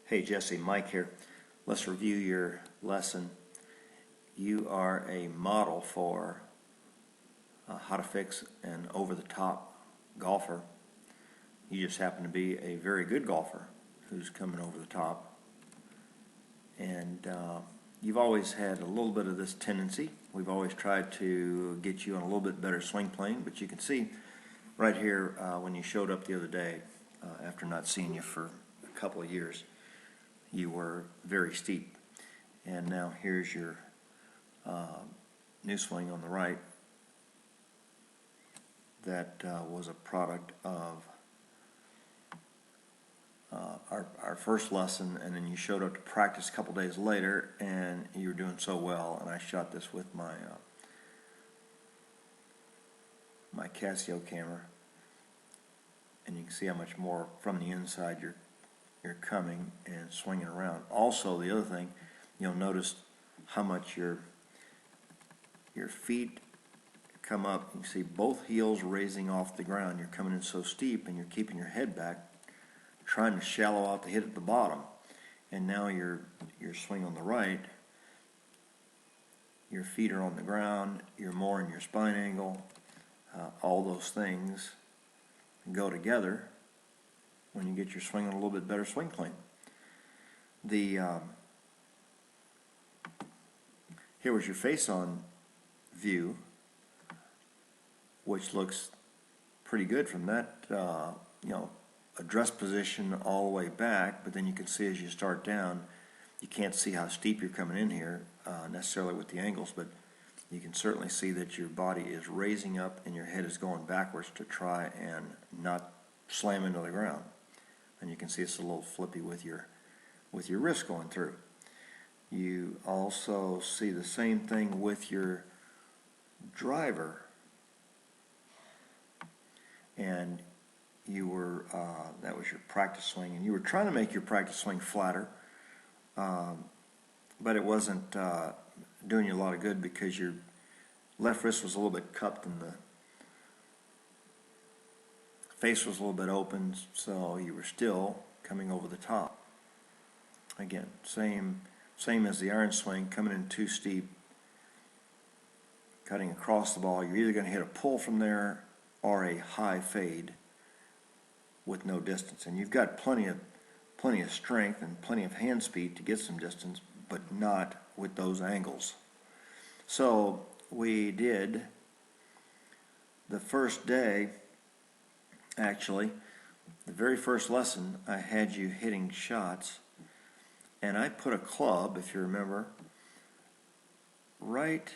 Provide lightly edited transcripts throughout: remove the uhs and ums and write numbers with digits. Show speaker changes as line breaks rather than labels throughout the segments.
Hey Jessie, Mike here. Let's review your lesson. You are a model for how to fix an over-the-top golfer. You just happen to be a very good golfer who's coming over the top. And you've always had a little bit of this tendency. We've always tried to get you on a little bit better swing plane, but you can see right here when you showed up the other day, after not seeing you for a couple of years, you were very steep. And now here's your new swing on the right. That was a product of our first lesson, and then you showed up to practice a couple days later and you were doing so well, and I shot this with my my Casio camera, and you can see how much more from the inside you're coming and swinging around. Also, the other thing, you'll notice how much your feet come up. You can see both heels raising off the ground. You're coming in so steep and you're keeping your head back, trying to shallow out to hit at the bottom. And now your swing on the right, your feet are on the ground, you're more in your spine angle. All those things go together when you get your swing on a little bit better swing plane. Here was your face-on view, which looks pretty good from that, address position all the way back. But then you can see as you start down, you can't see how steep you're coming in here necessarily with the angles, but you can certainly see that your body is raising up and your head is going backwards to try and not slam into the ground. And you can see it's a little flippy with your wrist going through. You also see the same thing with your driver, and you were that was your practice swing, and you were trying to make your practice swing flatter, but it wasn't doing you a lot of good because your left wrist was a little bit cupped and the face was a little bit open, so you were still coming over the top. Again, same as the iron swing, coming in too steep, cutting across the ball. You're either going to hit a pull from there or a high fade with no distance. And you've got plenty of strength and plenty of hand speed to get some distance, but not with those angles. So we did the first day. Actually, the very first lesson, I had you hitting shots, and I put a club, if you remember, right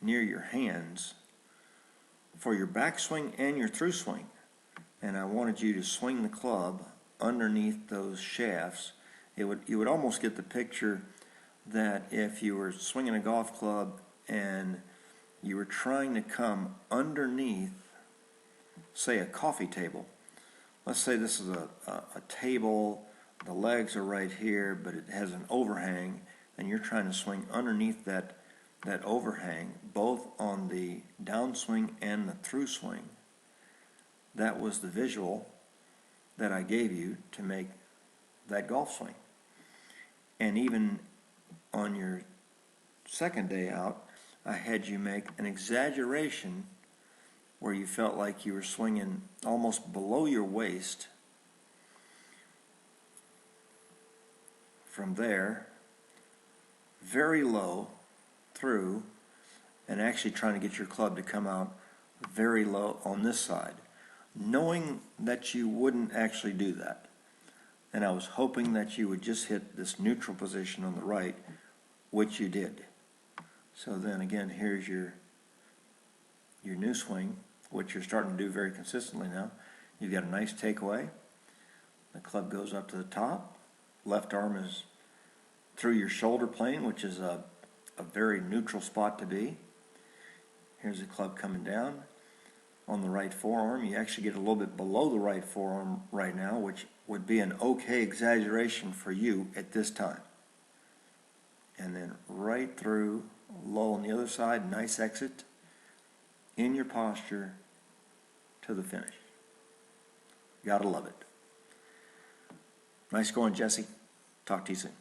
near your hands for your backswing and your through swing. And I wanted you to swing the club underneath those shafts. You would almost get the picture that if you were swinging a golf club and you were trying to come underneath, say, a coffee table. Let's say this is a table, the legs are right here, but it has an overhang, and you're trying to swing underneath that overhang, both on the downswing and the through swing. That was the visual that I gave you to make that golf swing. And even on your second day out, I had you make an exaggeration where you felt like you were swinging almost below your waist. From there, very low through, and actually trying to get your club to come out very low on this side, knowing that you wouldn't actually do that. And I was hoping that you would just hit this neutral position on the right, which you did. So then again, here's your new swing, which you're starting to do very consistently now. You've got a nice takeaway. The club goes up to the top. Left arm is through your shoulder plane, which is a very neutral spot to be. Here's the club coming down. On the right forearm, you actually get a little bit below the right forearm right now, which would be an okay exaggeration for you at this time. And then right through, low on the other side, nice exit in your posture to the finish. Gotta love it. Nice going, Jessie. Talk to you soon.